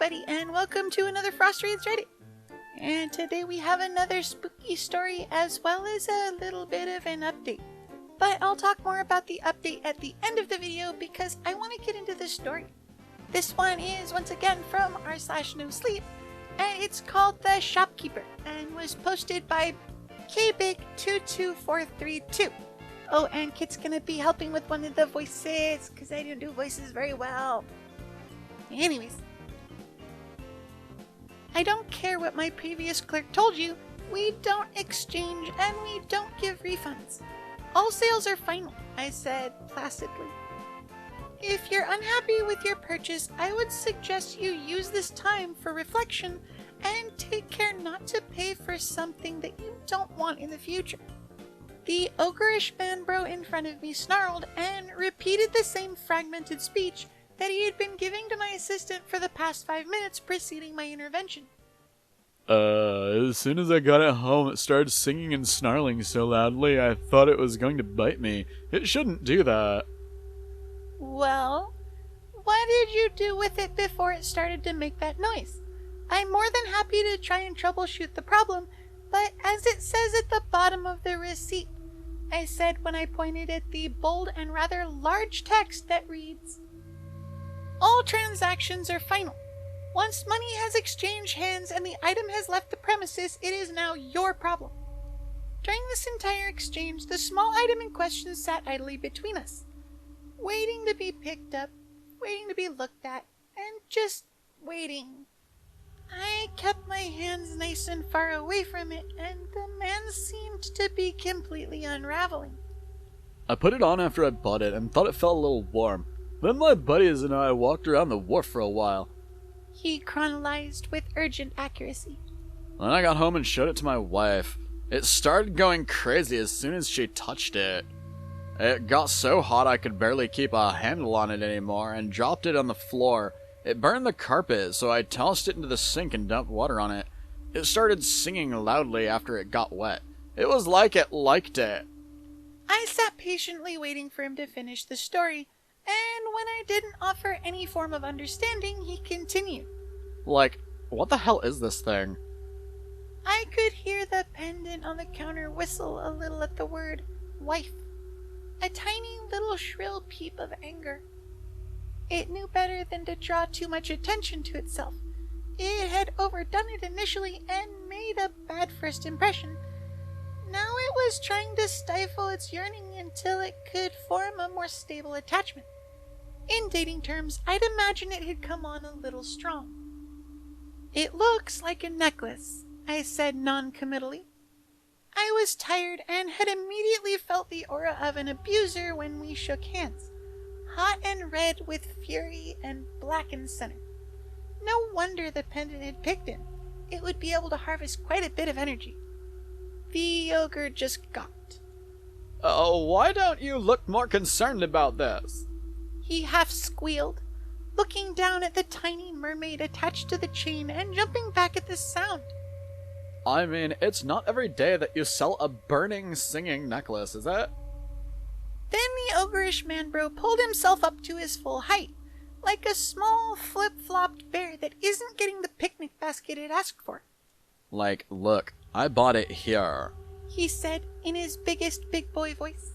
everybody, and welcome to another Frost Reads Reddit. And today we have another spooky story as well as a little bit of an update. But I'll talk more about the update at the end of the video because I want to get into the story. This one is once again from r/no sleep, and it's called The Shopkeeper and was posted by KBig22432. Oh, and Kit's gonna be helping with one of the voices because I don't do voices very well. Anyways, I don't care what my previous clerk told you. We don't exchange and we don't give refunds. All sales are final, I said placidly. If you're unhappy with your purchase, I would suggest you use this time for reflection and take care not to pay for something that you don't want in the future. The ogreish man bro in front of me snarled and repeated the same fragmented speech that he had been giving to my assistant for the past 5 minutes preceding my intervention. As soon as I got it home, it started singing and snarling so loudly I thought it was going to bite me. It shouldn't do that. Well, what did you do with it before it started to make that noise? I'm more than happy to try and troubleshoot the problem, but as it says at the bottom of the receipt, I said when I pointed at the bold and rather large text that reads, all transactions are final. Once money has exchanged hands and the item has left the premises, it is now your problem. During this entire exchange, the small item in question sat idly between us, waiting to be picked up, waiting to be looked at, and just waiting. I kept my hands nice and far away from it, and the man seemed to be completely unraveling. I put it on after I bought it and thought it felt a little warm. Then my buddies and I walked around the wharf for a while. He chronologized with urgent accuracy. Then I got home and showed it to my wife. It started going crazy as soon as she touched it. It got so hot I could barely keep a handle on it anymore and dropped it on the floor. It burned the carpet, so I tossed it into the sink and dumped water on it. It started singing loudly after it got wet. It was like it liked it. I sat patiently waiting for him to finish the story, and when I didn't offer any form of understanding, he continued. Like, what the hell is this thing? I could hear the pendant on the counter whistle a little at the word wife. A tiny little shrill peep of anger. It knew better than to draw too much attention to itself. It had overdone it initially and made a bad first impression. Now it was trying to stifle its yearning until it could form a more stable attachment. In dating terms, I'd imagine it had come on a little strong. It looks like a necklace, I said non-committally. I was tired and had immediately felt the aura of an abuser when we shook hands, hot and red with fury and black in the center. No wonder the pendant had picked him. It would be able to harvest quite a bit of energy. The ogre just gawked. Oh, why don't you look more concerned about this? He half squealed, looking down at the tiny mermaid attached to the chain and jumping back at the sound. I mean, it's not every day that you sell a burning, singing necklace, is it? Then the ogreish man bro pulled himself up to his full height, like a small flip-flopped bear that isn't getting the picnic basket it asked for. Like, look, I bought it here, he said in his biggest big boy voice.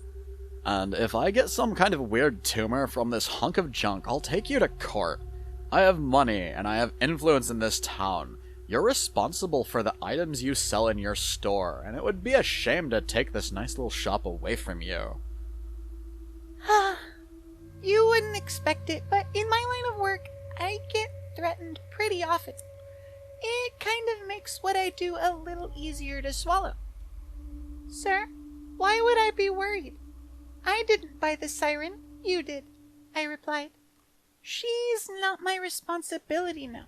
And if I get some kind of weird tumor from this hunk of junk, I'll take you to court. I have money, and I have influence in this town. You're responsible for the items you sell in your store, and it would be a shame to take this nice little shop away from you. You wouldn't expect it, but in my line of work, I get threatened pretty often. It kind of makes what I do a little easier to swallow. Sir, why would I be worried? I didn't buy the siren, you did, I replied. She's not my responsibility now.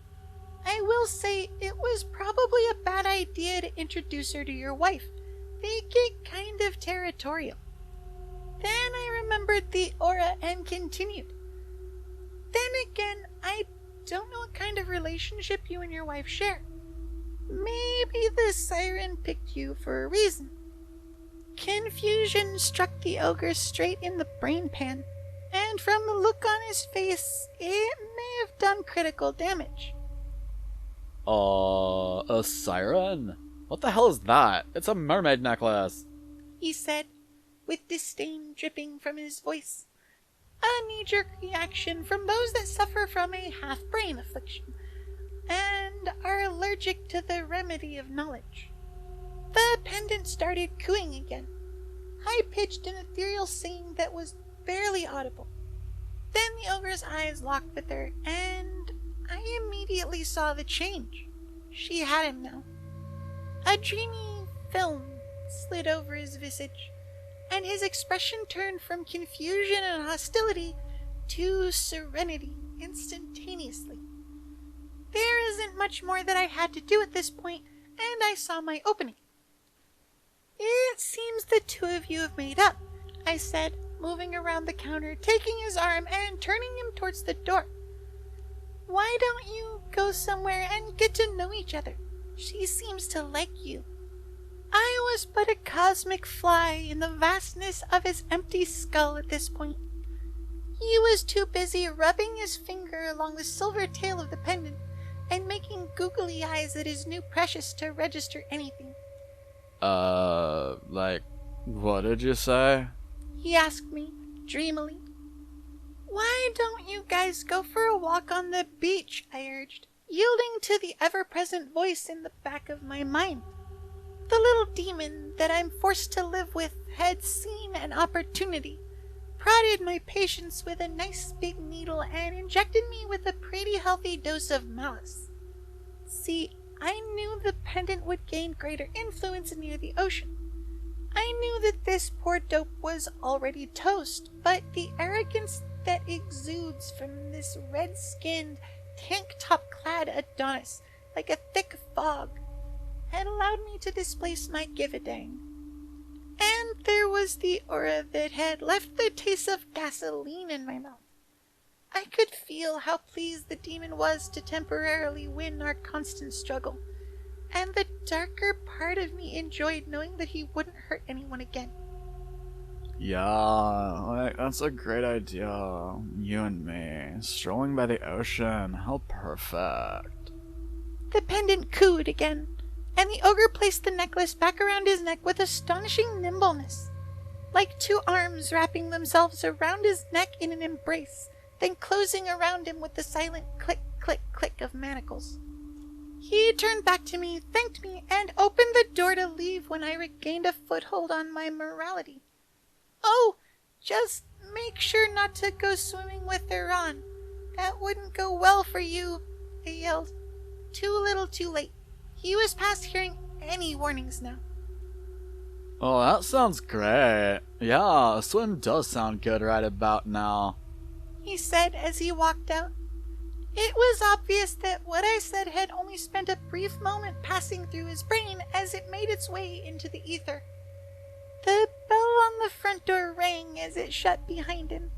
I will say it was probably a bad idea to introduce her to your wife. They get kind of territorial. Then I remembered the aura and continued. Then again, I don't know what kind of relationship you and your wife share. Maybe the siren picked you for a reason. Confusion struck the ogre straight in the brain pan, and from the look on his face, it may have done critical damage. A siren? What the hell is that? It's a mermaid necklace. He said, with disdain dripping from his voice. A knee-jerk reaction from those that suffer from a half-brain affliction and are allergic to the remedy of knowledge. The pendant started cooing again, high-pitched and ethereal singing that was barely audible. Then the ogre's eyes locked with her, and I immediately saw the change. She had him now. A dreamy film slid over his visage, and his expression turned from confusion and hostility to serenity instantaneously. There isn't much more that I had to do at this point, and I saw my opening. It seems the two of you have made up, I said, moving around the counter, taking his arm and turning him towards the door. Why don't you go somewhere and get to know each other? She seems to like you. I was but a cosmic fly in the vastness of his empty skull at this point. He was too busy rubbing his finger along the silver tail of the pendant and making googly eyes at his new precious to register anything. What did you say? He asked me, dreamily. Why don't you guys go for a walk on the beach, I urged, yielding to the ever-present voice in the back of my mind. The little demon that I'm forced to live with had seen an opportunity, prodded my patience with a nice big needle, and injected me with a pretty healthy dose of malice. See, I knew the pendant would gain greater influence near the ocean. I knew that this poor dope was already toast, but the arrogance that exudes from this red-skinned, tank-top-clad Adonis like a thick fog had allowed me to displace my give-a-dang. And there was the aura that had left the taste of gasoline in my mouth. I could feel how pleased the demon was to temporarily win our constant struggle, and the darker part of me enjoyed knowing that he wouldn't hurt anyone again. Yeah, that's a great idea. You and me, strolling by the ocean, how perfect. The pendant cooed again, and the ogre placed the necklace back around his neck with astonishing nimbleness, like two arms wrapping themselves around his neck in an embrace, then closing around him with the silent click, click, click of manacles. He turned back to me, thanked me, and opened the door to leave when I regained a foothold on my morality. Oh, just make sure not to go swimming with her on. That wouldn't go well for you, I yelled. Too little too late. He was past hearing any warnings now. Oh, that sounds great. Yeah, a swim does sound good right about now, he said as he walked out. It was obvious that what I said had only spent a brief moment passing through his brain as it made its way into the ether. The bell on the front door rang as it shut behind him,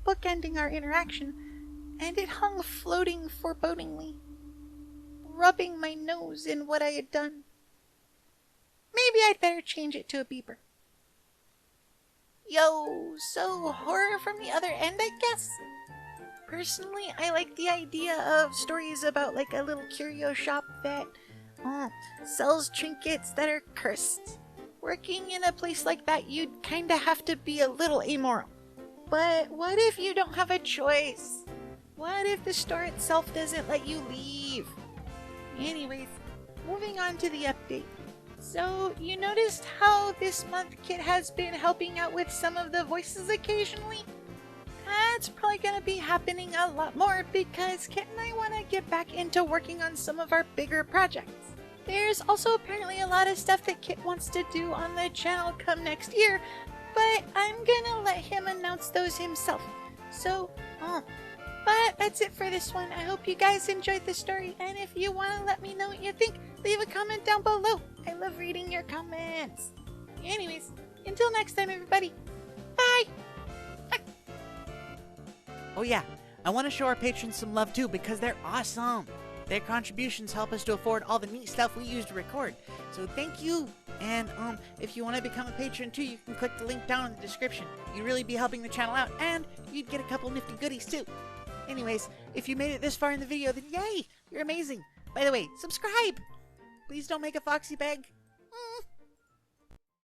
bookending our interaction, and it hung floating forebodingly, rubbing my nose in what I had done. Maybe I'd better change it to a beeper. Yo, so horror from the other end, I guess? Personally, I like the idea of stories about like a little curio shop that sells trinkets that are cursed. Working in a place like that, you'd kinda have to be a little amoral. But what if you don't have a choice? What if the store itself doesn't let you leave? Anyways, moving on to the update. So, you noticed how this month Kit has been helping out with some of the voices occasionally? That's probably going to be happening a lot more because Kit and I want to get back into working on some of our bigger projects. There's also apparently a lot of stuff that Kit wants to do on the channel come next year, but I'm going to let him announce those himself. So, but that's it for this one. I hope you guys enjoyed the story, and if you want to let me know what you think, leave a comment down below. I love reading your comments. Anyways, until next time, everybody. Bye! Oh yeah, I want to show our patrons some love too because they're awesome. Their contributions help us to afford all the neat stuff we use to record. So thank you. And if you want to become a patron too, you can click the link down in the description. You'd really be helping the channel out, and you'd get a couple nifty goodies too. Anyways, if you made it this far in the video, then yay! You're amazing. By the way, subscribe! Please don't make a Foxy beg.